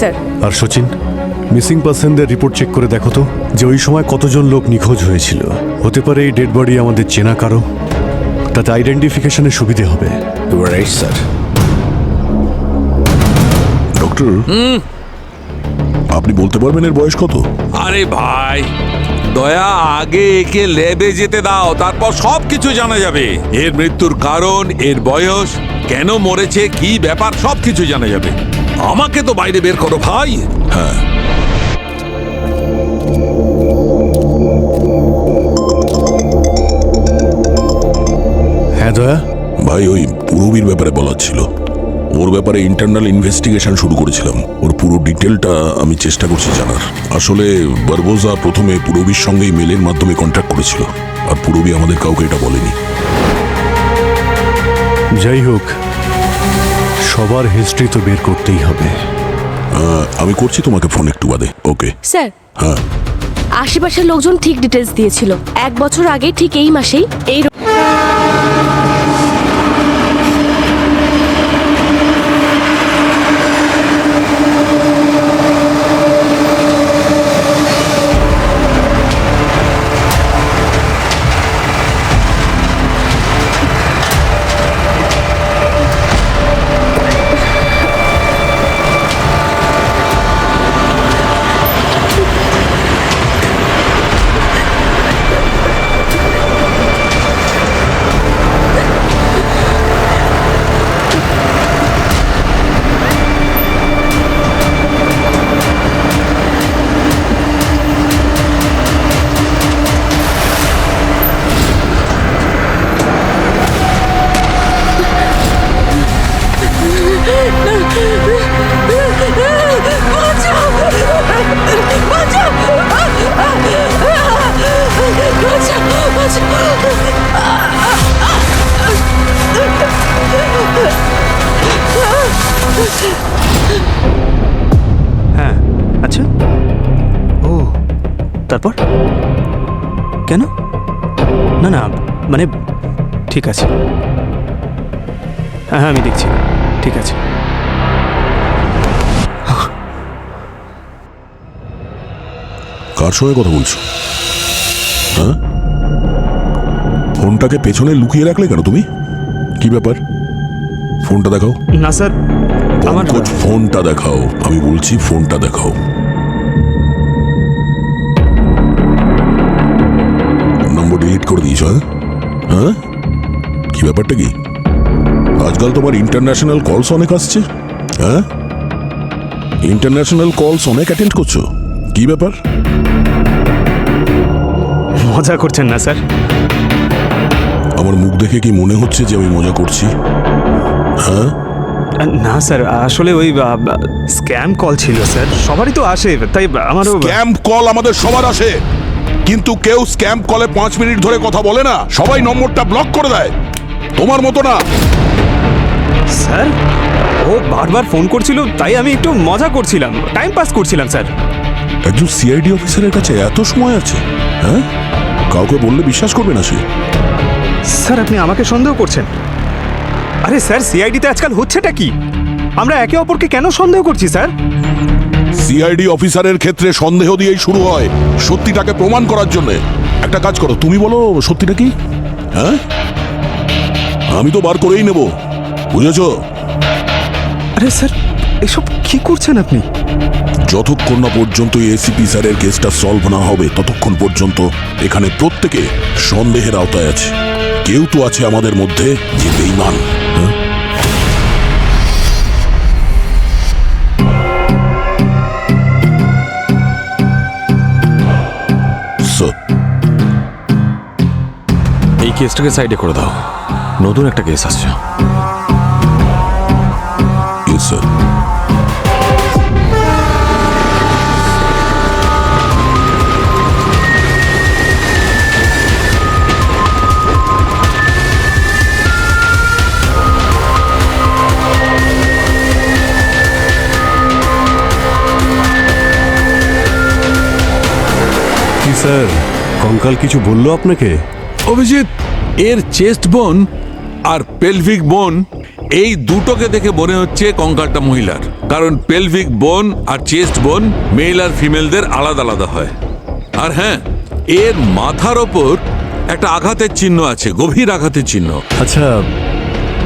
Sir. আর Sachin, missing পার্সনদের report check করে দেখো তো যে ওই সময় কতজন লোক নিখোঁজ হয়েছিল। হতে পারে এই ডেড বডি আমাদের চেনা কারো, তাতে আইডেন্টিফিকেশনের সুবিধে হবে। Right sir. ডক্টর, আপনি বলতে পারবেন এর বয়স কত? আরে ভাই দয়া, আগে একে ল্যাবে যেতে দাও, তারপর সবকিছু জানা যাবে। এর মৃত্যুর কারণ, এর বয়স, কেন মরেছে, কি ব্যাপার, সবকিছু জানা যাবে। আমাকে তো বাইরে বের করো ভাই। হ্যাঁ, হ্যাঁ দয়া, ভাই ওই পুরবীর ব্যাপারে বলার ছিল। ওর ব্যাপারে ইন্টারনাল ইনভেস্টিগেশন শুরু করেছিলাম। ওর পুরো ডিটেলটা আমি চেষ্টা করছি জানার। আসলে বারবোজা প্রথমে পুরবীর সঙ্গেই মেলের মাধ্যমে কন্ট্যাক্ট করেছিল, আর পুরবী আমাদের কাউকে এটা বলেনি। যাই হোক, সবার হিস্ট্রি তো বের করতেই হবে। আমি করছি তোমাকে ফোন একটু বাদে। ওকে। স্যার, হ্যাঁ, আশেপাশের লোকজন ঠিক ডিটেলস দিয়েছিল। 1 বছর আগে ঠিক এই মাসেই এই হ্যাঁ, আচ্ছা। ও, তারপর কেন? না না, মানে ঠিক আছে। হ্যাঁ, আমি দেখছি। ঠিক আছে। কার সঙ্গে কথা বলছো? হ্যাঁ, ফোনটাকে পেছনে লুকিয়ে রাখলে কেন তুমি? কি ব্যাপার? ফোনটা দেখাও। না স্যার, আমার পঙ্কজ, ফোনটা দেখাও। আমি বলছি ফোনটা দেখাও। নম্বর ডিলিট করে দিয়েছ? হ্যাঁ, কি ব্যাপারটা কি? আজকাল তোমার ইন্টারন্যাশনাল কলস অনেক আসছে। হ্যাঁ, ইন্টারন্যাশনাল কলস অনেক অ্যাটেন্ড করছো। কি ব্যাপার? মজা করছেন না স্যার? আমার মুখ দেখে কি মনে হচ্ছে যে আমি মজা করছি? হ্যাঁ, না স্যার, আসলে ওই স্ক্যাম কল ছিল স্যার। সবারই তো আসে, তাই আমারও। স্ক্যাম কল আমাদের সবার আসে, কিন্তু কেউ স্ক্যাম কলে 5 মিনিট ধরে কথা বলে না। সবাই নম্বরটা ব্লক করে দেয়। তোমার মতো না। স্যার, ও বারবার ফোন করছিল, তাই আমি একটু মজা করছিলাম, টাইম পাস করছিলাম স্যার। একজন সিআইডি অফিসারের কাছে এত সময় আছে? হ্যাঁ, কাউকে বললে বিশ্বাস করবে না সে। স্যার, আপনি আমাকে সন্দেহ করছেন? আরে স্যার, সিআইডিতে আজকাল হচ্ছেটা কি? আমরা একে অপরকে কেন সন্দেহ করছি স্যার? সিআইডি অফিসারের ক্ষেত্রে সন্দেহ দিয়েই শুরু হয়, সত্যিটাকে প্রমাণ করার জন্য। একটা কাজ করো, তুমি বলো সত্যিটা কি। হ্যাঁ, আমি তো বার করেই নেব, বুঝেছো? আরে স্যার, এসব কি করছেন আপনি? যতক্ষণ না পর্যন্ত এসিপি স্যারের কেসটা সলভ না হবে, ততক্ষণ পর্যন্ত এখানে প্রত্যেকে সন্দেহের আওতায় আছে। কেউ তো আছে আমাদের মধ্যে যে বেঈমান। হ্যাঁ, এই কেসটাকে সাইডে করে দাও, নতুন একটা কেস আসছে। Yes sir. স্যার, কঙ্কাল কিছু বললো আপনাকে? অভিজিৎ, এর চেস্ট বোন আর পেলভিক বোন এই দুটোকে দেখে মনে হচ্ছে কঙ্কালটা মহিলার, কারণ পেলভিক বোন আর চেস্ট বোন মেল আর ফিমেলদের আলাদা আলাদা হয়। আর হ্যাঁ, এর মাথার ওপর একটা আঘাতের চিহ্ন আছে, গভীর আঘাতের চিহ্ন। আচ্ছা,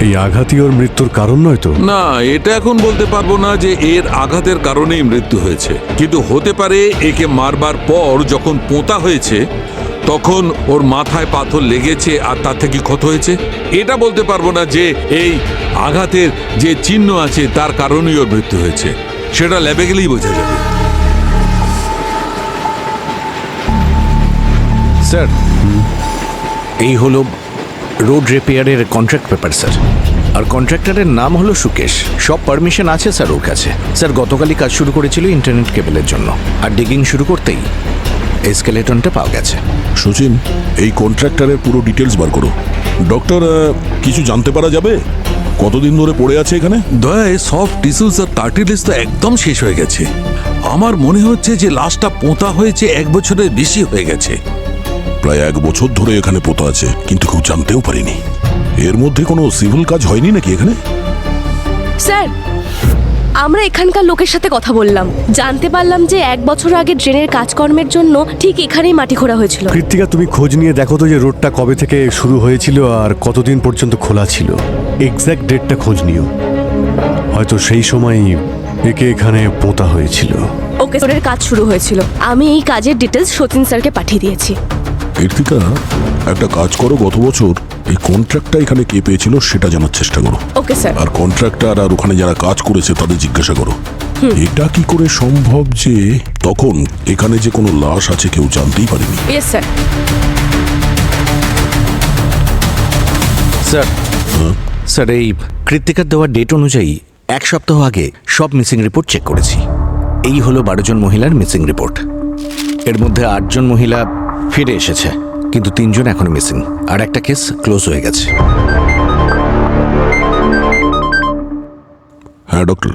এই আঘাতই ওর মৃত্যুর কারণ নয় তো? না, এটা এখন বলতে পারবো না যে এর আঘাতের কারণেই মৃত্যু হয়েছে, কিন্তু হতে পারে একে মারবার পর যখন পোঁতা হয়েছে তখন ওর মাথায় পাথর লেগেছে আর তার থেকে ক্ষত হয়েছে। এটা বলতে পারবো না যে এই আঘাতের যে চিহ্ন আছে তার কারণেই ওর মৃত্যু হয়েছে, সেটা ল্যাবে গেলেই বোঝা যাবে। স্যার, এই হলো রোড রিপেয়ারের কন্ট্রাক্ট পেপার স্যার। আর কন্ট্রাক্টরের নাম হলো সুকেশ। সব পারমিশন আছে স্যার ওর কাছে। স্যার গতকালই কাজ শুরু করেছিল ইন্টারনেট কেবলের জন্য, আর ডিগিং শুরু করতেই এসকেলেটনটা পাওয়া গেছে। সচিন, এই কন্ট্রাক্টরের পুরো ডিটেলস বার করো। ডক্টর, কিছু জানতে পারা যাবে কতদিন ধরে পড়ে আছে এখানে? দয়া, সফট টিস্যুস আর কার্টিলেজ তো একদম শেষ হয়ে গেছে। আমার মনে হচ্ছে যে লাশটা পোঁতা হয়েছে 1 বছরের বেশি হয়ে গেছে। প্রায় 1 বছর ধরে এখানে পোতা আছে, কিন্তু কেউ জানতেও পারিনি। এর মধ্যে কোনো সিভিল কাজ হয়নি নাকি এখানে? স্যার, আমরা এখানকার লোকের সাথে কথা বললাম, জানতে পারলাম যে 1 বছর আগে ড্রেনের কাজকর্মের জন্য ঠিক এখানেই মাটি খোঁড়া হয়েছিল। কৃত্তিকা, তুমি খোঁজ নিয়ে দেখো তো যে রোডটা কবে থেকে শুরু হয়েছিল আর কতদিন পর্যন্ত খোলা ছিল। এক্স্যাক্ট ডেটটা খোঁজ নিও, হয়তো সেই সময়ই একে এখানে পোঁতা হয়েছিল। ওকে, ড্রেনের কাজ শুরু হয়েছিল। আমি এই কাজের ডিটেলস সচিন স্যারকে পাঠিয়ে দিয়েছি। কীর্তিকা, একটা কাজ করো, গত বছর এই কন্ট্রাক্টটা এখানে কে পেয়েছিল সেটা জানার চেষ্টা করো। Okay sir. আর কন্ট্রাক্টর আর ওখানে যারা কাজ করেছে তাদের জিজ্ঞাসা করো এটা কি করে সম্ভব যে তখন এখানে যে কোনো লাশ আছে কেউ জানতেই পারেনি। Yes sir. স্যার, স্যার এই কৃত্তিকার দেওয়া ডেট অনুযায়ী 1 সপ্তাহ আগে সব মিসিং রিপোর্ট চেক করেছি। এই হলো 12 জন মহিলার মিসিং রিপোর্ট। এর মধ্যে 8 জন মহিলা ফিরে এসেছে, কিন্তু 3 জন এখনো মিসিং, আর একটা কেস ক্লোজ হয়ে গেছে। হ্যাঁ ডক্টর।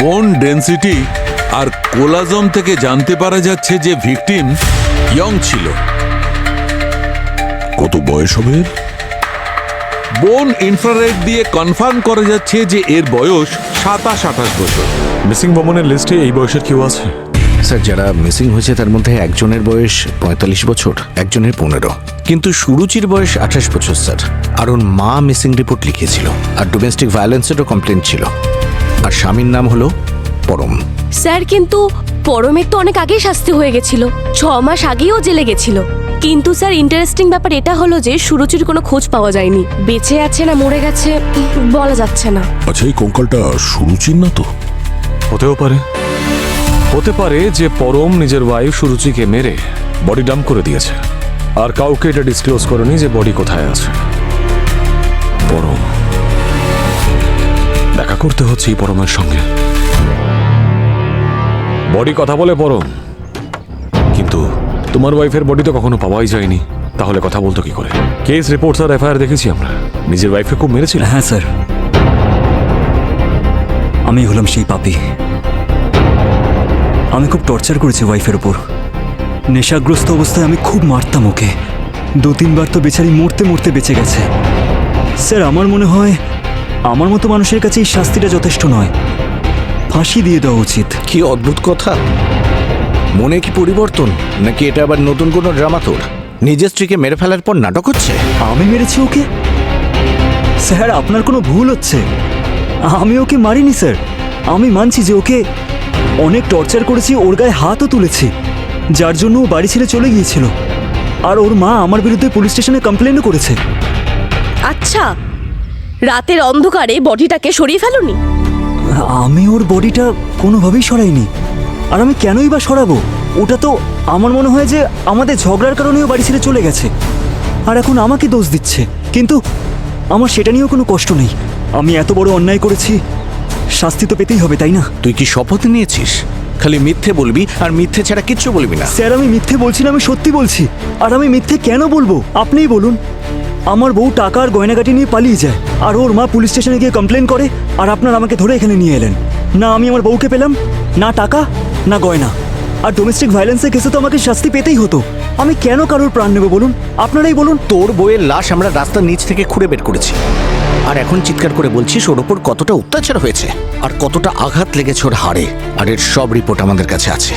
বোন ডেনসিটি আর কোলাজম থেকে জানতে পারা যাচ্ছে যে ভিকটিম ইয়ং ছিল। কত বয়স হবে? বোন ইনফ্রারেড দিয়ে কনফার্ম করা যাচ্ছে যে এর বয়স 27-28 বছর। মিসিং ওম্যানের লিস্টে এই বয়সের কেউ আছে? স্যার, যারা মিসিং হয়েছে তার মধ্যে একজনের বয়স 45 বছর, একজনের 15, কিন্তু সুরুচির বয়স 28 বছর স্যার। আর ওর মা মিসিং রিপোর্ট লিখিয়েছিল, আর ডোমেস্টিক ভায়োলেন্সেরও কমপ্লেন ছিল। আর স্বামীর নাম হলো পরম। স্যার, কিন্তু পরমের তো অনেক আগেই শাস্তি হয়ে গেছিল, 6 মাস আগেও জেলে গেছিল। কিন্তু স্যার, ইন্টারেস্টিং ব্যাপার এটা হলো যে সুরুচির কোনো খোঁজ পাওয়া যায়নি। বেঁচে আছে না মরে গেছে বলা যাচ্ছে না। আচ্ছা, এই কঙ্কালটা সুরুচির না তো? হতেও পারে। হতে পারে যে পরম নিজের ওয়াইফ সুরুচিকে মেরে বডি ডাম্প করে দিয়েছে, আর কাউকে এটা ডিসক্লোজ করেনি যে বডি কোথায় আছে। পরম, দেখা করতে হচ্ছে এই পরমের সঙ্গে। বডি কথা বলে পরম, কিন্তু তোমার ওয়াইফের বডি তো কখনো পাওয়াই যায়নি। তাহলে কথা বলতো কি করে? কেস রিপোর্ট আর এফআইআর দেখেছি আমরা। নিজের ওয়াইফকে খুব মেরেছিল। হ্যাঁ স্যার, আমি হলাম সেই পাপী। আমি খুব টর্চার করেছি ওয়াইফের ওপর। নেশাগ্রস্ত অবস্থায় আমি খুব মারতাম ওকে। 2-3 বার তো বেচারি মরতে মরতে বেঁচে গেছে। স্যার, আমার মনে হয় আমার মতো মানুষের কাছে এই শাস্তিটা যথেষ্ট নয়, ফাঁসি দিয়ে দেওয়া উচিত। কি অদ্ভুত কথা! মনে কি পরিবর্তন, নাকি এটা আবার নতুন কোনো ড্রামা তোর? নিজের স্ত্রীকে মেরে ফেলার পর নাটক হচ্ছে? আমি মেরেছি ওকে? স্যার, আপনার কোনো ভুল হচ্ছে। আমি ওকে মারিনি স্যার। আমি মানছি যে ওকে অনেক টর্চার করেছি, ওর গায়ে হাতও তুলেছি, যার জন্য ও বাড়ি ছেড়ে চলে গিয়েছিল। আর ওর মা আমার বিরুদ্ধে পুলিশ স্টেশনে কমপ্লেনও করেছে। আচ্ছা, রাতের অন্ধকারে বডিটাকে সরিয়ে ফেলুনি? আমি ওর বডিটা কোনোভাবেই সরাইনি। আর আমি কেনই বা সরাবো? ওটা তো আমার মনে হয় যে আমাদের ঝগড়ার কারণেও বাড়ি ছেড়ে চলে গেছে, আর এখন আমাকে দোষ দিচ্ছে। কিন্তু আমার সেটা নিয়েও কোনো কষ্ট নেই। আমি এত বড় অন্যায় করেছি, শাস্তি তো পেতেই হবে, তাই না? তুই কি শপথ নিয়েছিস খালি মিথ্যে বলবি আর মিথ্যে ছাড়া কিচ্ছু বলবি না? স্যার, আমি মিথ্যে বলছি না, আমি সত্যি বলছি। আর আমি মিথ্যে কেন বলবো আপনিই বলুন। আমার বউ টাকা আর গয়নাগাটি নিয়ে পালিয়ে যায়, আর ওর মা পুলিশ স্টেশনে গিয়ে কমপ্লেন করে, আর আপনার আমাকে ধরে এখানে নিয়ে এলেন। না আমি আমার বউকে পেলাম, না টাকা, না গয়না। আর ডোমেস্টিক ভায়োলেন্সের কেসে তো আমাকে শাস্তি পেতেই হতো। আমি কেন কারোর প্রাণ নেব বলুন? আপনারাই বলুন। তোর বইয়ের লাশ আমরা রাস্তার নিচ থেকে খুঁড়ে বের করেছি, আর এখন চিৎকার করে বলছিস ওর ওপর কতটা অত্যাচার হয়েছে আর কতটা আঘাত লেগেছে ওর হাড়ে। আর এর সব রিপোর্ট আমাদের কাছে আছে।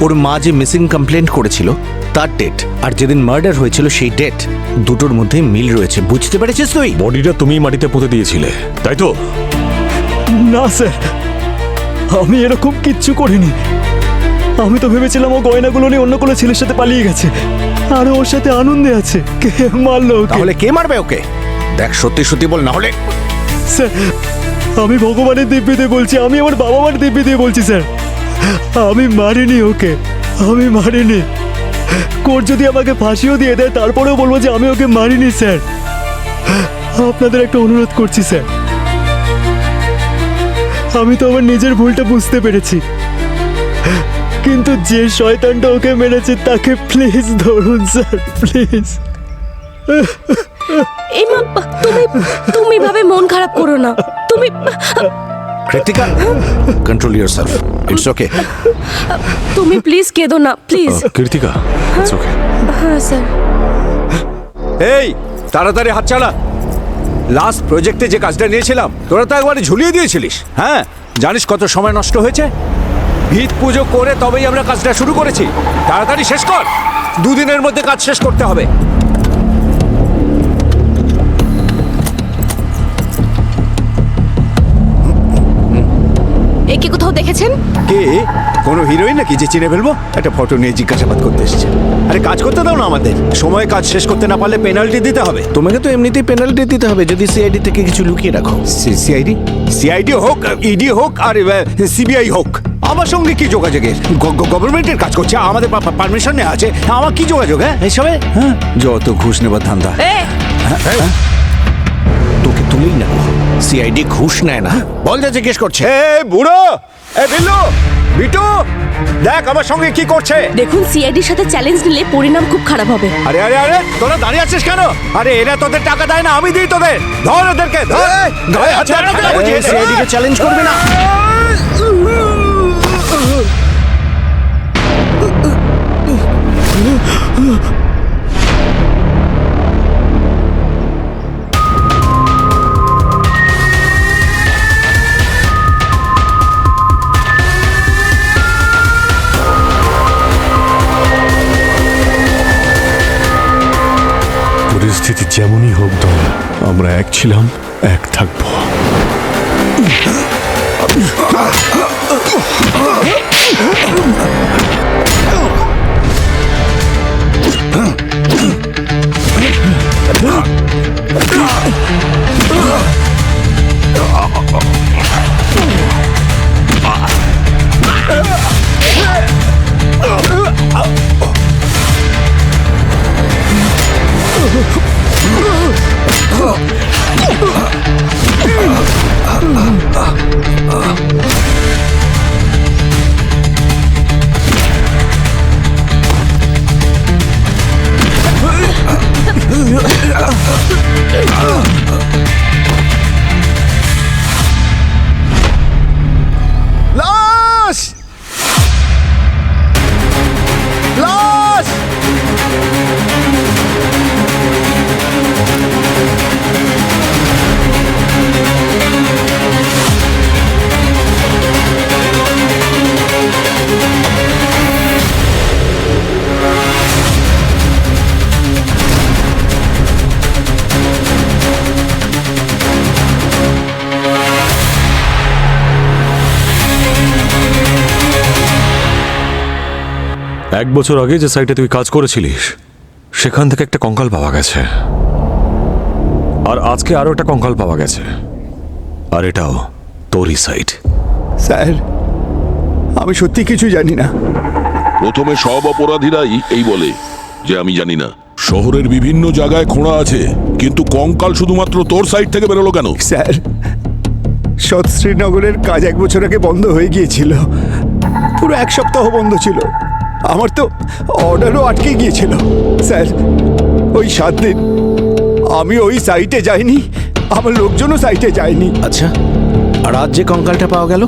ওর মা যে মিসিং কমপ্লেন্ট করেছিল তার ডেট আর যেদিন মার্ডার হয়েছিল সেই ডেট, দুটোর মধ্যে মিল রয়েছে। বুঝতে পেরেছিস তুই? বডিটা তুমি মাটিতে পুঁতে দিয়েছিলে, তাই তো? না স্যার, আমি এরকম কিচ্ছু করিনি। আমি তো ভেবেছিলাম ও গয়নাগুলো নিয়ে অন্য কোনো ছেলের সাথে পালিয়ে গেছে আর ওর সাথে আনন্দে আছে। কে মারলো ওকে? তাহলে কে মারবে ওকে? দেখ, সত্যি সত্যি বল, না হলে স্যার, আমি ভগবানের দিব্যি দিয়ে বলছি, আমি আমার বাবা মার দিব্যি দিয়ে বলছি স্যার, আমি মারিনি ওকে, আমি মারিনি। কোর্ট যদি আমাকে ফাঁসিও দিয়ে দেয় তারপরেও বলবো যে আমি ওকে মারিনি স্যার। আপনাদের একটা অনুরোধ করছি স্যার, আমি তো আমার নিজের ভুলটা বুঝতে পেরেছি, কিন্তু যে শয়তানটা ওকে মেরেছে তাকে প্লিজ ধরুন স্যার, প্লিজ। এই মা, তুমি ভাবে মন খারাপ করো না। তুমি Krittika, control yourself, it's okay. তুমি প্লিজ কেঁদো না, প্লিজ। Krittika, it's okay. হ্যাঁ স্যার। এই তাড়াতাড়ি হাত চালা। লাস্ট প্রজেক্টে যে কাজটা নিয়েছিলাম তোরা তো একবারে ঝুলিয়ে দিয়েছিলিস। হ্যাঁ, জানিস কত সময় নষ্ট হয়েছে? ভিত পুজো করে তবেই আমরা কাজটা শুরু করেছি। তাড়াতাড়ি শেষ কর, 2 দিনের মধ্যে কাজ শেষ করতে হবে। একে কোথাও দেখেছেন? কে? কোনো হিরোইন নাকি যে চিনে ফেলবো? একটা ফটো নিয়ে জিজ্ঞাসাবাদ করতে এসেছে। আরে কাজ করতে দাও না আমাদের। সময় কাজ শেষ করতে না পারলে পেনাল্টি দিতে হবে। তোমাকে তো এমনিতেই পেনাল্টি দিতে হবে যদি সিআইডি থেকে কিছু লুকিয়ে রাখো। সিআইডি হোক, ইডি হোক আর সিবিআই হোক, আমার সঙ্গে কি যোগাযোগ? গভর্নমেন্টের কাজ করছে, আমাদের পারমিশন নেওয়া আছে, আমার কি যোগাযোগ? হ্যাঁ এসবে যত ঘুষ নেবার ধান্দা। তোকে তুলেই না, সিআইডি ঘুষ নেয় না। বল, যা জিজ্ঞেস করছে। বুড়ো, বিল্লু, বিটু, দেখ আমার সঙ্গে কি করছে। দেখুন, সিআইডির সাথে চ্যালেঞ্জ নিলে পরিণাম খুব খারাপ হবে। আরে আরে আরে, তোরা দাঁড়িয়ে আছিস কেন? আরে এরা তোদের টাকা দেয় না, আমি দিই তোদের। ধর ওদেরকে, ধর। সিআইডি কে চ্যালেঞ্জ করবে না। পরিস্থিতি যেমনই হোক দয়া, আমরা এক ছিলাম, এক থাকবো। লাশ, লাশ। এক বছর আগে যে সাইটে তুই কাজ করেছিলিস সেখান থেকে একটা কঙ্কাল পাওয়া গেছে, আর আজকে আরো একটা কঙ্কাল পাওয়া গেছে, আর এটাও তোরই সাইট। স্যার, আমি সত্যি কিছু জানি না। প্রথমে সব অপরাধীরাই এই বলে যে আমি জানি না। শহরের বিভিন্ন জায়গায় খোঁড়া আছে, কিন্তু কঙ্কাল শুধুমাত্র তোর সাইড থেকে বেরোলো কেন? স্যার, সৎ শ্রীনগরের কাজ 1 বছর আগে বন্ধ হয়ে গিয়েছিল। পুরো 1 সপ্তাহ বন্ধ ছিল। আমার তো অর্ডারও আটকে গিয়েছিল। স্যার, ওই 7 দিন আমি ওই সাইটে যাইনি, আমার লোকজনও সাইটে যায়নি। আচ্ছা, আর আজ যে কঙ্কালটা পাওয়া গেল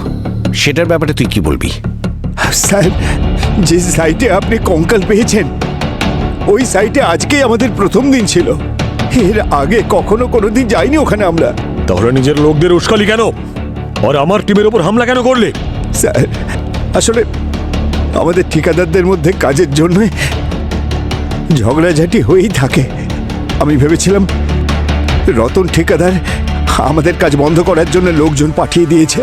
সেটার ব্যাপারে তুই কি বলবি? স্যার, যে সাইটে আপনি কঙ্কাল পেয়েছেন ওই সাইটে আজকেই আমাদের প্রথম দিন ছিল। এর আগে কখনো কোনোদিন যাইনি ওখানে আমরা। তাহলে নিজের লোকদের উস্কালি কেন আর আমার টিমের উপর হামলা কেন করলে? স্যার, আসলে আমাদের ঠিকাদারদের মধ্যে কাজের জন্য ঝগড়াঝাটি হয়েই থাকে। আমি ভেবেছিলাম রতন ঠিকাদার আমাদের কাজ বন্ধ করার জন্য লোকজন পাঠিয়ে দিয়েছে।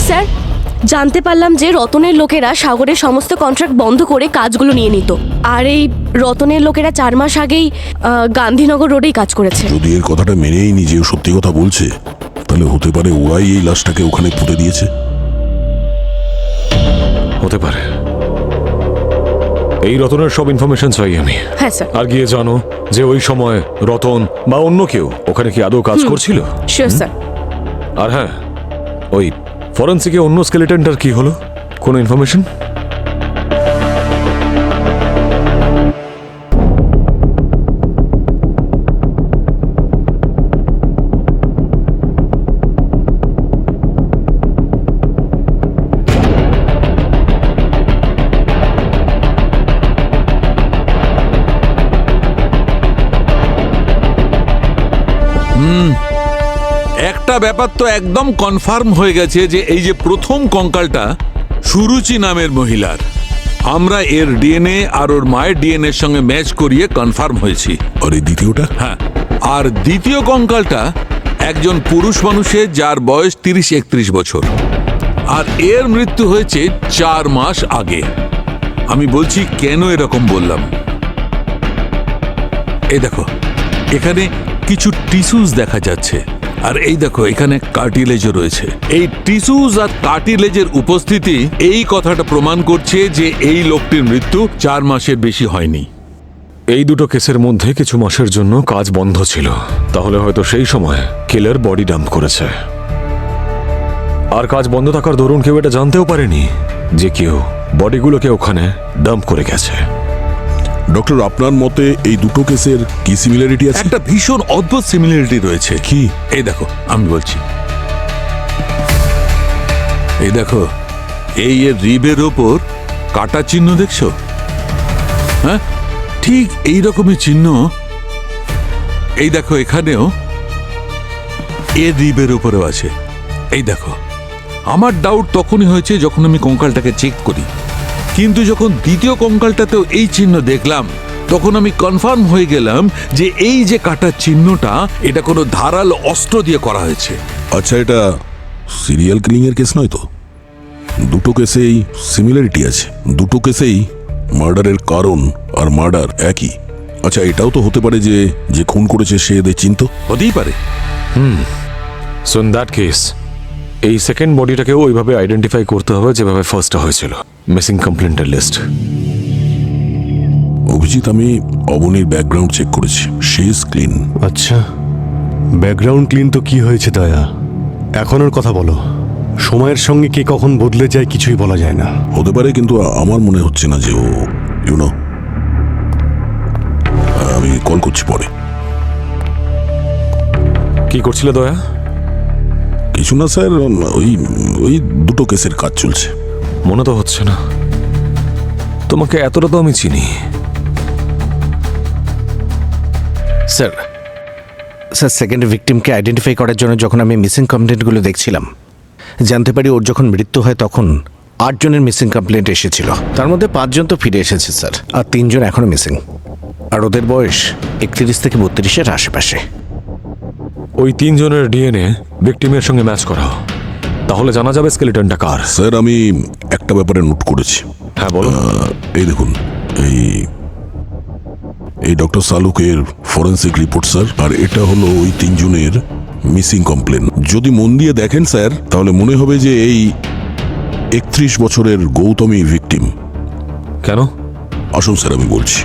স্যার, জানতে পারলাম যে রতনের লোকেরা সাগরের সমস্ত কন্ট্রাক্ট বন্ধ করে কাজগুলো নিয়ে নিত, আর এই রতনের লোকেরা 4 মাস আগেই গান্ধীনগর রোডেই কাজ করেছে। যদি এর কথাটা মেনেই নি যে ও সত্যি কথা বলছে, তাহলে হতে পারে ওরাই এই লাশটাকে ওখানে পুঁতে দিয়েছে। হতে পারে। এই রতনের সব ইনফরমেশন চাই আমি। হ্যাঁ স্যার। আর গিয়ে জানো যে ওই সময় রতন বা অন্য কেউ ওখানে কি আদৌ কাজ করছিল। Sure sir. আর হ্যাঁ, ওই ফরেন্সিকে অন্য স্কেলেটনটার কি হলো? কোনো ইনফরমেশন? একটা ব্যাপার তো একদম কনফার্ম হয়ে গেছে যে এই যে প্রথম কঙ্কালটা সুরুচি নামের মহিলার, আমরা এর ডিএনএ আর ওর মায়ের ডিএনএ এর সঙ্গে ম্যাচ করিয়ে কনফার্ম হয়েছি। আর এই দ্বিতীয়টা? হ্যাঁ, আর দ্বিতীয় কঙ্কালটা একজন পুরুষ মানুষের যার বয়স 30-31 বছর, আর এর মৃত্যু হয়েছে 4 মাস আগে। আমি বলছি কেন এরকম বললাম। এই দেখো, এখানে কিছু টিস্যুস দেখা যাচ্ছে, আর এই দেখো এখানে কার্টিলেজও রয়েছে। এই টিস্যুস আর কার্টিলেজের উপস্থিতি এই কথাটা প্রমাণ করছে যে এই লোকটির মৃত্যু 4 মাসের বেশি হয়নি। এই দুটো কেসের মধ্যে কিছু মাসের জন্য কাজ বন্ধ ছিল, তাহলে হয়তো সেই সময় কিলার বডি ডাম্প করেছে। আর কাজ বন্ধ থাকার দরুন কেউ এটা জানতেও পারেনি যে কেউ বডিগুলোকে ওখানে ডাম্প করে গেছে। ডক্টর, আপনার মতে এই দুটো কেসের কি সিমিলারিটি আছে? একটা ভীষণ অদ্ভুত সিমিলারিটি রয়েছে। কি? এই দেখো, আমি বলছি, এই দেখো, এই এর রিবের ওপর কাটা চিহ্ন দেখছো? হ্যাঁ, ঠিক এই রকমই চিহ্ন এই দেখো এখানেও এর রিবের উপরেও আছে। এই দেখো, আমার ডাউট তখনই হয়েছে যখন আমি কঙ্কালটাকে চেক করি, কিন্তু যখন দ্বিতীয় কঙ্কালটাতেও এই চিহ্ন দেখলাম তখন আমি কনফার্ম হয়ে গেলাম যে এই যে কাটার চিহ্নটা এটা কোনো ধারাল অস্ত্র দিয়ে করা হয়েছে। আচ্ছা, এটা সিরিয়াল কিলিং এর কেস নয় তো? দুটো কেসেই সিমিলারিটি আছে, দুটো কেসেই মার্ডারের কারণ আর মার্ডার একই। আচ্ছা, এটাও তো হতে পারে যে যে খুন করেছে সে এদের চিনত। হতেই পারে। সো ইন দ্যাট কেস এই সেকেন্ড বডিটাকেও ওইভাবে আইডেন্টিফাই করতে হবে যেভাবে ফার্স্টটা হয়েছিল। Missing কমপ্লেন্টের list. অভিজিৎ, আমি অবনীর ব্যাকগ্রাউন্ড চেক করেছি, শি ইজ ক্লিন। আচ্ছা, ব্যাকগ্রাউন্ড ক্লিন তো কি হয়েছে দয়া? এখন ওর কথা বলো। সময়ের সঙ্গে কে কখন বদলে যায় কিছুই বলা যায় না। হতে পারে, কিন্তু আমার মনে হচ্ছে না যে ও ইউনো। আমি কল করছি পরে। কি করছিলে দয়া? কিছু না স্যার, ওই ওই দুটো কেসের কাজ চলছে। মনে তো হচ্ছে না, তোমাকে এতটা তো আমি চিনি। স্যার, সেকেন্ড ভিকটিমকে আইডেন্টিফাই করার জন্য যখন আমি মিসিং কমপ্লেন্টগুলো দেখছিলাম, জানতে পারি ওর যখন মৃত্যু হয় তখন 8 জনের মিসিং কমপ্লেন্ট এসেছিল। তার মধ্যে 5 জন তো ফিরে এসেছে স্যার, আর 3 জন এখনো মিসিং। আর ওদের বয়স 31 থেকে 32-এর আশেপাশে। ওই 3 জনের ডিএনএ ভিকটিমের সঙ্গে ম্যাচ করা, তাহলে জানা যাবে স্কেলেটনটা কার। স্যার, আমি একটা ব্যাপারে নোট করেছি। হ্যাঁ, বলো। এই দেখুন, এই ডক্টর সালুকের ফরেন্সিক রিপোর্ট স্যার, আর এটা হলো ওই 3 জনের মিসিং কমপ্লেন। যদি মন দিয়ে দেখেন স্যার, তাহলে মনে হবে যে এই 31 বছরের গৌতমী ভিকটিম। কেন? আসুন স্যার, আমি বলছি।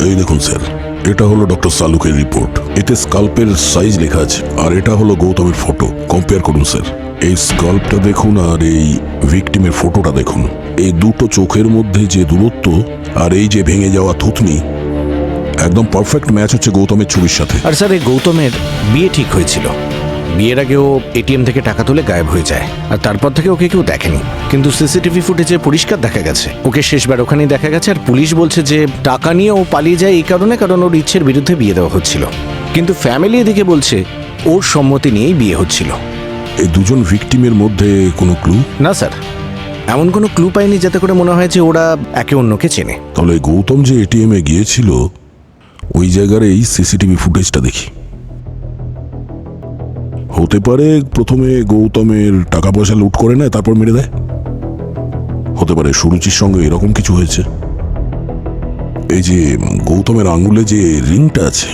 এই দেখুন স্যার, এটা হলো ডক্টর সালুকের রিপোর্ট। এতে স্কাল্পের সাইজ লেখা আছে, আর এটা হলো গৌতমের ফটো। কম্পেয়ার করুন স্যার। এই স্কাল্পটা দেখুন আর এই ভিকটিমের ফটোটা দেখুন। এই দুটো চোখের মধ্যে যে দূরত্ব আর এই যে ভেঙে যাওয়া থুতনি, একদম পারফেক্ট ম্যাচ হচ্ছে গৌতমের ছবির সাথে। আর স্যার এই গৌতমের বিয়ে ঠিক হয়েছিল। বিয়ের আগে ও এটিএম থেকে টাকা তুলে গায়েব হয়ে যায়, আর তারপর থেকে ওকে কেউ দেখেনি। কিন্তু সিসিটিভি ফুটেজে পরিষ্কার দেখা গেছে ওকে শেষবার ওখানেই দেখা গেছে। আর পুলিশ বলছে যে টাকা নিয়ে ও পালিয়ে যায় এই কারণে, কারণ ওর ইচ্ছের বিরুদ্ধে বিয়ে দেওয়া হচ্ছিল। কিন্তু ফ্যামিলি এদিকে বলছে ওর সম্মতি নিয়েই বিয়ে হচ্ছিল। এই দুজন ভিকটিমের মধ্যে কোনো ক্লু? না স্যার, এমন কোনো ক্লু পাইনি যাতে করে মনে হয় যে ওরা একে অন্যকে চেনে। তাহলে গৌতম যে এটিএম এ গিয়েছিল ওই জায়গার এই সিসিটিভি ফুটেজটা দেখি। হতে পারে প্রথমে গৌতমের টাকা পয়সা লুট করে নেয়, তারপর মেরে দেয়। হতে পারে সুরুচির সঙ্গে এরকম কিছু হয়েছে। এই যে গৌতমের আঙুলে যে রিংটা আছে,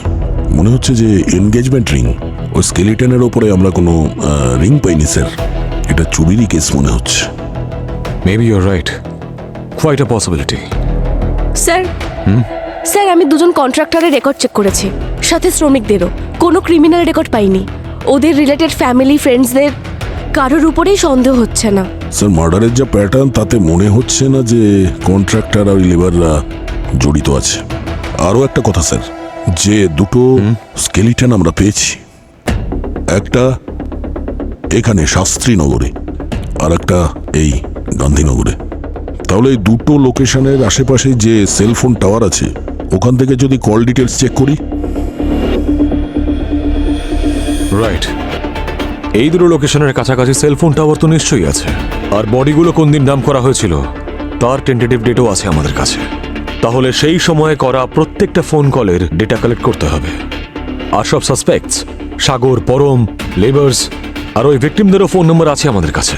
মনে হচ্ছে যে এনগেজমেন্ট রিং। ওই স্কেলিটনের ওপরে আমরা কোনো রিং পাইনি স্যার, এটা চুরিরই কেস মনে হচ্ছে। Maybe your right, quite a possibility. Sir sir, আমি দুজন কন্ট্রাক্টরের রেকর্ড চেক করেছি, সাথে শ্রমিকদেরও। কোনো ক্রিমিনাল রেকর্ড পাইনি। ওদের রিলেটেড ফ্যামিলি ফ্রেন্ডসদের কারোর উপরেই সন্দেহ হচ্ছে না। স্যার মার্ডারের যা প্যাটার্ন তাতে মনে হচ্ছে না যে কন্ট্রাক্টর আর লেবাররা জড়িত আছে। আরও একটা কথা স্যার, যে দুটো স্কেলিটন আমরা পেয়েছি, একটা এখানে শাস্ত্রীনগরে আর একটা এই গান্ধীনগরে। তাহলে এই দুটো লোকেশনের আশেপাশে যে সেলফোন টাওয়ার আছে ওখান থেকে যদি কল ডিটেলস চেক করি। রাইট, এই দুটো লোকেশনের কাছাকাছি সেলফোন টাওয়ার তো নিশ্চয়ই আছে। আর বডিগুলো কোন দিন নাম করা হয়েছিল তার টেন্টেটিভ ডেটও আছে আমাদের কাছে। তাহলে সেই সময়ে করা প্রত্যেকটা ফোন কলের ডেটা কালেক্ট করতে হবে। আর সব সাসপেক্টস, সাগর, পরম, লেবার্স আর ওই ভিকটিমদেরও ফোন নাম্বার আছে আমাদের কাছে।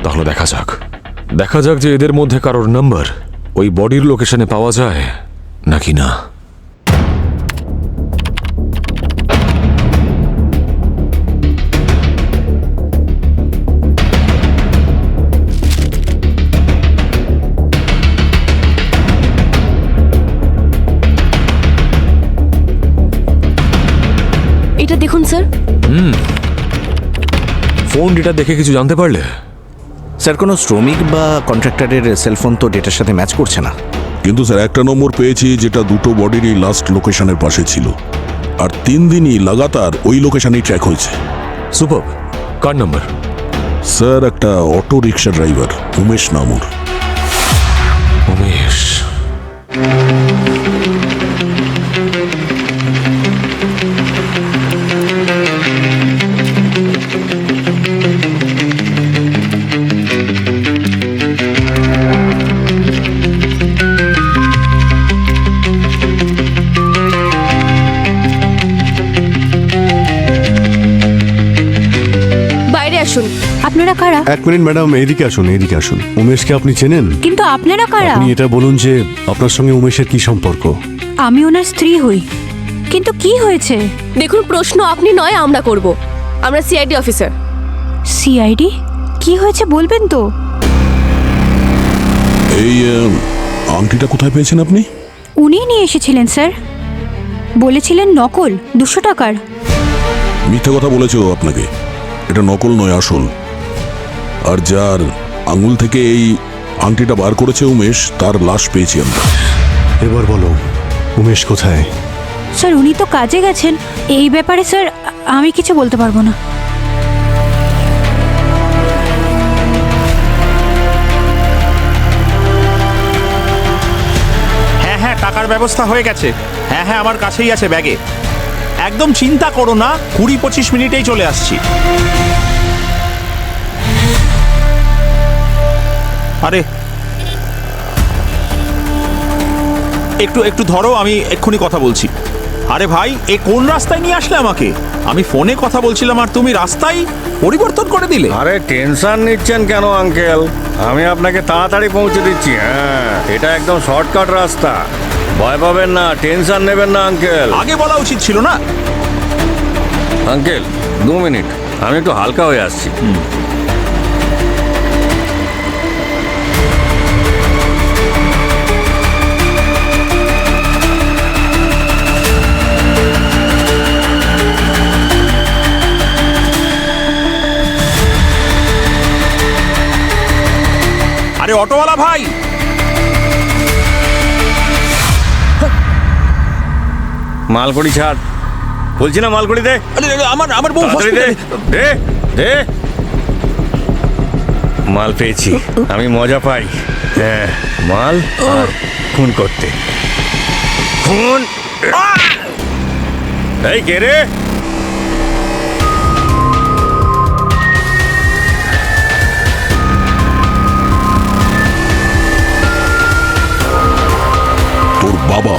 তাহলে দেখা যাক যে এদের মধ্যে কারোর নাম্বার ওই বডির লোকেশনে পাওয়া যায় নাকি না। এটা দেখুন স্যার। ফোন ডেটা দেখে কিছু জানতে পারলে? স্যার কোনো শ্রমিক বা কন্ট্রাক্টরের সেলফোন তো ডেটার সাথে ম্যাচ করছে না। কিন্তু স্যার একটা নম্বর পেয়েছি যেটা দুটো বডিরই লাস্ট লোকেশনের পাশে ছিল, আর 3 দিনই লাগাতার ওই লোকেশনেই ট্র্যাক হয়েছে। সুপার। কার নাম্বার? স্যার একটা অটো রিক্সা ড্রাইভার, উমেশ নামুর। উমেশ। বাইরে আসুন। আপনারা কারা? এক মিনিট ম্যাডাম, এইদিকে আসুন, এইদিকে আসুন। উমেশকে আপনি চেনেন? কিন্তু আপনারা কারা? আপনি এটা বলুন যে আপনার সঙ্গে উমেশের কি সম্পর্ক? আমি ওনার স্ত্রী হই। কিন্তু কি হয়েছে? দেখুন, প্রশ্ন আপনি নয় আমরা করব। আমরা সিআইডি অফিসার। সিআইডি? কি হয়েছে বলবেন তো? এই আংটিটা কোথায় পেয়েছেন আপনি? উনিই নিয়ে এসেছিলেন স্যার। বলেছিলেন নকল, 200 টাকার। মিথ্যে কথা বলেছে ও আপনাকে। এটা নকল নয়, আসল। আর যার আঙুল থেকে এই আংটিটা বার করেছে উমেশ, তার লাশ পেয়েছি আমরা। এবার বলো, উমেশ কোথায়? স্যার উনি তো কাজে গেছেন। এই ব্যাপারে স্যার আমি কিছু বলতে পারবো না। হ্যাঁ, টাকার ব্যবস্থা হয়ে গেছে। হ্যাঁ, আমার কাছেই আছে ব্যাগে। একদম চিন্তা করো না, 20-25 মিনিটেই চলে আসছি। আরে একটু ধরো, আমি এক্ষুনি কথা বলছি। আরে ভাই, এ কোন রাস্তায় নিয়ে আসলে আমাকে? আমি ফোনে কথা বলছিলাম আর তুমি রাস্তায় পরিবর্তন করে দিলে। আরে টেনশন নিচ্ছেন কেন আঙ্কেল? আমি আপনাকে তাড়াতাড়ি পৌঁছে দিচ্ছি। হ্যাঁ, এটা একদম শর্টকাট রাস্তা, ভয় পাবেন না, টেনশন নেবেন না আঙ্কেল। আগে বলা উচিত ছিল না। আঙ্কেল 2 মিনিট, আমি একটু হালকা হয়ে আসছি। আরে অটোওয়ালা ভাই, মালকড়ি ছাড়, বলছি না মালকড়ি দে। আরে আমার বউ তাড়াতাড়ি দে, দে দে। মাল পেয়েছি, আমি মজা পাই। হ্যাঁ, মাল আর খুন করতে। খুন। এই কে রে? তোর বাবা।